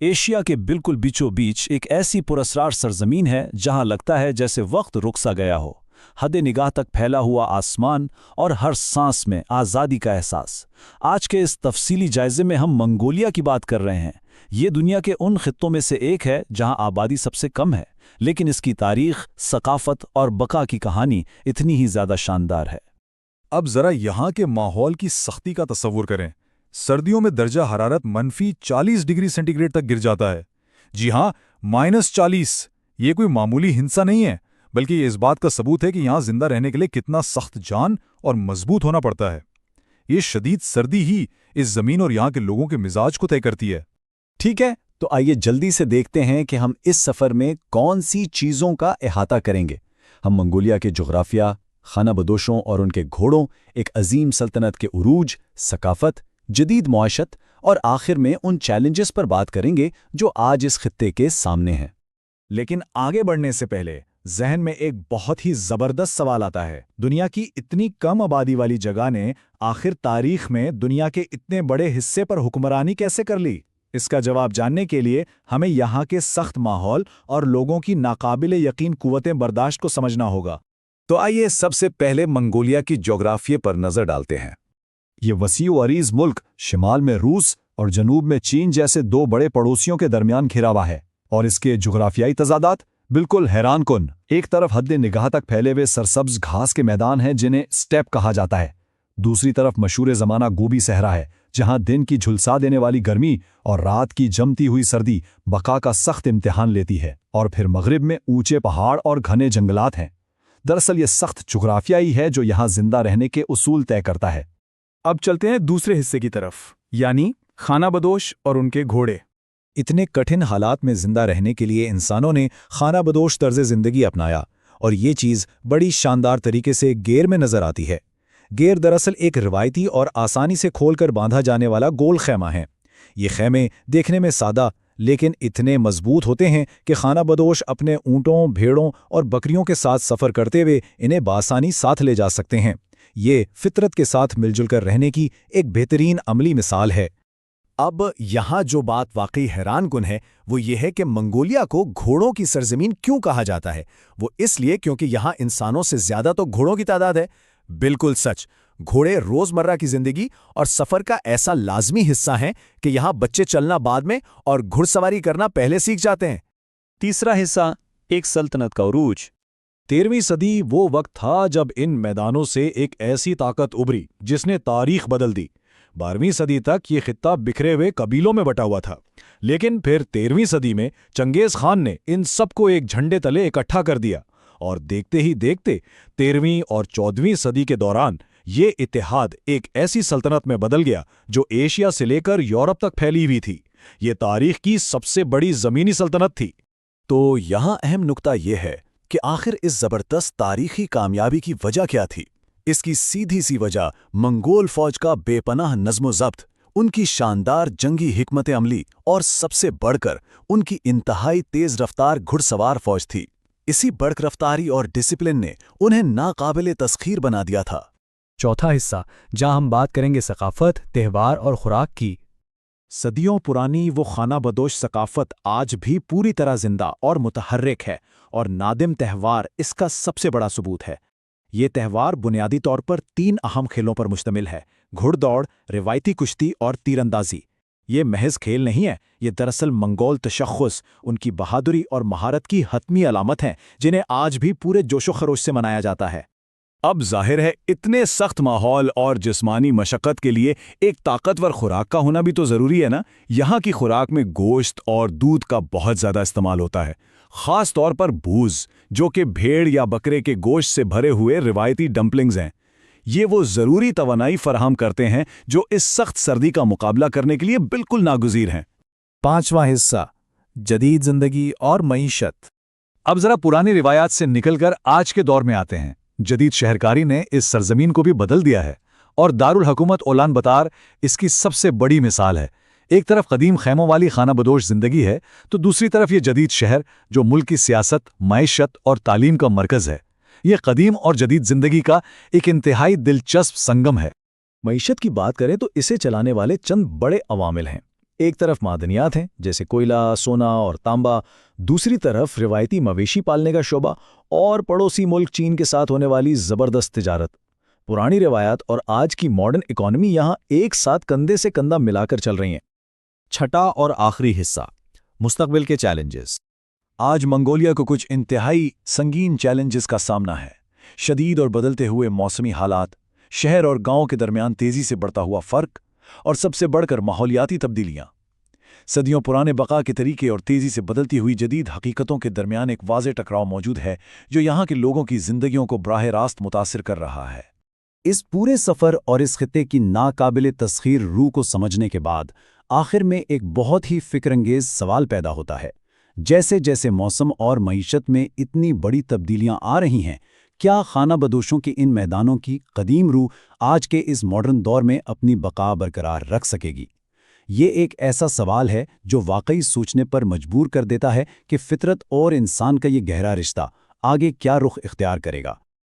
Asia کے بالکل بیچوں بیچ ایک ایسی پراسرار سرزمین ہے جہاں لگتا ہے جیسے وقت رک سا گیا ہو، حد نگاہ تک پھیلا ہوا آسمان اور ہر سانس میں آزادی کا احساس۔ آج کے اس تفصیلی جائزے میں ہم منگولیا کی بات کر رہے ہیں۔ یہ دنیا کے ان خطوں میں سے ایک ہے جہاں آبادی سب سے کم ہے، لیکن اس کی تاریخ، ثقافت اور بقا کی کہانی اتنی ہی زیادہ شاندار ہے۔ اب ذرا یہاں کے ماحول کی سختی کا تصور کریں۔ سردیوں میں درجہ حرارت -40 ڈگری سینٹی گریڈ تک گر جاتا ہے۔ جی ہاں، -40۔ یہ کوئی معمولی ہنسا نہیں ہے، بلکہ یہ اس بات کا ثبوت ہے کہ یہاں زندہ رہنے کے لیے کتنا سخت جان اور مضبوط ہونا پڑتا ہے۔ یہ شدید سردی ہی اس زمین اور یہاں کے لوگوں کے مزاج کو طے کرتی ہے۔ ٹھیک ہے، تو آئیے جلدی سے دیکھتے ہیں کہ ہم اس سفر میں کون سی چیزوں کا احاطہ کریں گے۔ ہم منگولیا کے جغرافیہ، خانہ بدوشوں اور ان کے گھوڑوں، ایک عظیم سلطنت کے عروج، ثقافت، جدید معیشت اور آخر میں ان چیلنجز پر بات کریں گے جو آج اس خطے کے سامنے ہیں۔ لیکن آگے بڑھنے سے پہلے ذہن میں ایک بہت ہی زبردست سوال آتا ہے۔ دنیا کی اتنی کم آبادی والی جگہ نے آخر تاریخ میں دنیا کے اتنے بڑے حصے پر حکمرانی کیسے کر لی؟ اس کا جواب جاننے کے لیے ہمیں یہاں کے سخت ماحول اور لوگوں کی ناقابل یقین قوتیں برداشت کو سمجھنا ہوگا۔ تو آئیے سب سے پہلے منگولیا کی جغرافیے پر نظر ڈالتے ہیں۔ یہ وسیع و عریض ملک شمال میں روس اور جنوب میں چین جیسے دو بڑے پڑوسیوں کے درمیان گھرا ہوا ہے، اور اس کے جغرافیائی تضادات بالکل حیران کن۔ ایک طرف حد نگاہ تک پھیلے ہوئے سرسبز گھاس کے میدان ہیں جنہیں سٹیپ کہا جاتا ہے، دوسری طرف مشہور زمانہ گوبی صحرا ہے جہاں دن کی جھلسا دینے والی گرمی اور رات کی جمتی ہوئی سردی بقا کا سخت امتحان لیتی ہے، اور پھر مغرب میں اونچے پہاڑ اور گھنے جنگلات ہیں۔ دراصل یہ سخت جغرافیہ ہی ہے جو یہاں زندہ رہنے کے اصول طے کرتا ہے۔ اب چلتے ہیں دوسرے حصے کی طرف، یعنی خانہ بدوش اور ان کے گھوڑے۔ اتنے کٹھن حالات میں زندہ رہنے کے لیے انسانوں نے خانہ بدوش طرز زندگی اپنایا، اور یہ چیز بڑی شاندار طریقے سے گیر میں نظر آتی ہے۔ گیر دراصل ایک روایتی اور آسانی سے کھول کر باندھا جانے والا گول خیمہ ہے۔ یہ خیمے دیکھنے میں سادہ لیکن اتنے مضبوط ہوتے ہیں کہ خانہ بدوش اپنے اونٹوں، بھیڑوں اور بکریوں کے ساتھ سفر کرتے ہوئے انہیں بآسانی ساتھ لے جا سکتے ہیں۔ یہ فطرت کے ساتھ مل جل کر رہنے کی ایک بہترین عملی مثال ہے۔ اب یہاں جو بات واقعی حیران کن ہے وہ یہ ہے کہ منگولیا کو گھوڑوں کی سرزمین کیوں کہا جاتا ہے؟ وہ اس لیے کیونکہ یہاں انسانوں سے زیادہ تو گھوڑوں کی تعداد ہے۔ بالکل سچ، گھوڑے روزمرہ کی زندگی اور سفر کا ایسا لازمی حصہ ہیں کہ یہاں بچے چلنا بعد میں اور گھڑ سواری کرنا پہلے سیکھ جاتے ہیں۔ تیسرا حصہ، ایک سلطنت کا عروج۔ 13ویں صدی وہ وقت تھا جب ان میدانوں سے ایک ایسی طاقت ابھری جس نے تاریخ بدل دی۔ 12ویں صدی تک یہ خطہ بکھرے ہوئے قبیلوں میں بٹا ہوا تھا، لیکن پھر 13ویں صدی میں چنگیز خان نے ان سب کو ایک جھنڈے تلے اکٹھا کر دیا، اور دیکھتے ہی دیکھتے 13ویں اور 14ویں صدی کے دوران یہ اتحاد ایک ایسی سلطنت میں بدل گیا جو ایشیا سے لے کر یورپ تک پھیلی ہوئی تھی۔ یہ تاریخ کی سب سے بڑی زمینی سلطنت تھی۔ تو یہاں اہم نکتہ یہ ہے کہ آخر اس زبردست تاریخی کامیابی کی وجہ کیا تھی؟ اس کی سیدھی سی وجہ منگول فوج کا بے پناہ نظم و ضبط، ان کی شاندار جنگی حکمت عملی اور سب سے بڑھ کر ان کی انتہائی تیز رفتار گھڑ سوار فوج تھی۔ اسی بڑک رفتاری اور ڈسپلن نے انہیں ناقابل تسخیر بنا دیا تھا۔ چوتھا حصہ، جہاں ہم بات کریں گے ثقافت، تہوار اور خوراک کی۔ صدیوں پرانی وہ خانہ بدوش ثقافت آج بھی پوری طرح زندہ اور متحرک ہے، اور نادم تہوار اس کا سب سے بڑا ثبوت ہے۔ یہ تہوار بنیادی طور پر 3 اہم کھیلوں پر مشتمل ہے: گھڑ دوڑ، روایتی کشتی اور تیر اندازی۔ یہ محض کھیل نہیں ہے، یہ دراصل منگول تشخص، ان کی بہادری اور مہارت کی حتمی علامت ہیں جنہیں آج بھی پورے جوش و خروش سے منایا جاتا ہے۔ اب ظاہر ہے اتنے سخت ماحول اور جسمانی مشقت کے لیے ایک طاقتور خوراک کا ہونا بھی تو ضروری ہے نا۔ یہاں کی خوراک میں گوشت اور دودھ کا بہت زیادہ استعمال ہوتا ہے، خاص طور پر بھوز، جو کہ بھیڑ یا بکرے کے گوشت سے بھرے ہوئے روایتی ڈمپلنگز ہیں۔ یہ وہ ضروری توانائی فراہم کرتے ہیں جو اس سخت سردی کا مقابلہ کرنے کے لیے بالکل ناگزیر ہیں۔ 5واں حصہ، جدید زندگی اور معیشت۔ اب ذرا پرانی روایات سے نکل کر آج کے دور میں آتے ہیں۔ جدید شہرکاری نے اس سرزمین کو بھی بدل دیا ہے، اور دارالحکومت اولان باتار اس کی سب سے بڑی مثال ہے۔ ایک طرف قدیم خیموں والی خانہ بدوش زندگی ہے، تو دوسری طرف یہ جدید شہر جو ملک کی سیاست، معیشت اور تعلیم کا مرکز ہے۔ یہ قدیم اور جدید زندگی کا ایک انتہائی دلچسپ سنگم ہے۔ معیشت کی بات کریں تو اسے چلانے والے چند بڑے عوامل ہیں۔ ایک طرف معدنیات ہیں جیسے کوئلہ، سونا اور تانبا، دوسری طرف روایتی مویشی پالنے کا شعبہ اور پڑوسی ملک چین کے ساتھ ہونے والی زبردست تجارت۔ پرانی روایات اور آج کی ماڈرن اکانومی یہاں ایک ساتھ کندھے سے کندھا ملا کر چل رہی ہیں۔ چھٹا اور آخری حصہ، مستقبل کے چیلنجز۔ آج منگولیا کو کچھ انتہائی سنگین چیلنجز کا سامنا ہے۔ شدید اور بدلتے ہوئے موسمی حالات، شہر اور گاؤں کے درمیان تیزی سے بڑھتا ہوا فرق، اور سب سے بڑھ کر ماحولیاتی تبدیلیاں۔ صدیوں پرانے بقا کے طریقے اور تیزی سے بدلتی ہوئی جدید حقیقتوں کے درمیان ایک واضح ٹکراؤ موجود ہے جو یہاں کے لوگوں کی زندگیوں کو براہ راست متاثر کر رہا ہے۔ اس پورے سفر اور اس خطے کی ناقابل تسخیر روح کو سمجھنے کے بعد آخر میں ایک بہت ہی فکر انگیز سوال پیدا ہوتا ہے۔ جیسے جیسے موسم اور معیشت میں اتنی بڑی تبدیلیاں آ رہی ہیں، کیا خانہ بدوشوں کے ان میدانوں کی قدیم روح آج کے اس ماڈرن دور میں اپنی بقا برقرار رکھ سکے گی؟ یہ ایک ایسا سوال ہے جو واقعی سوچنے پر مجبور کر دیتا ہے کہ فطرت اور انسان کا یہ گہرا رشتہ آگے کیا رخ اختیار کرے گا۔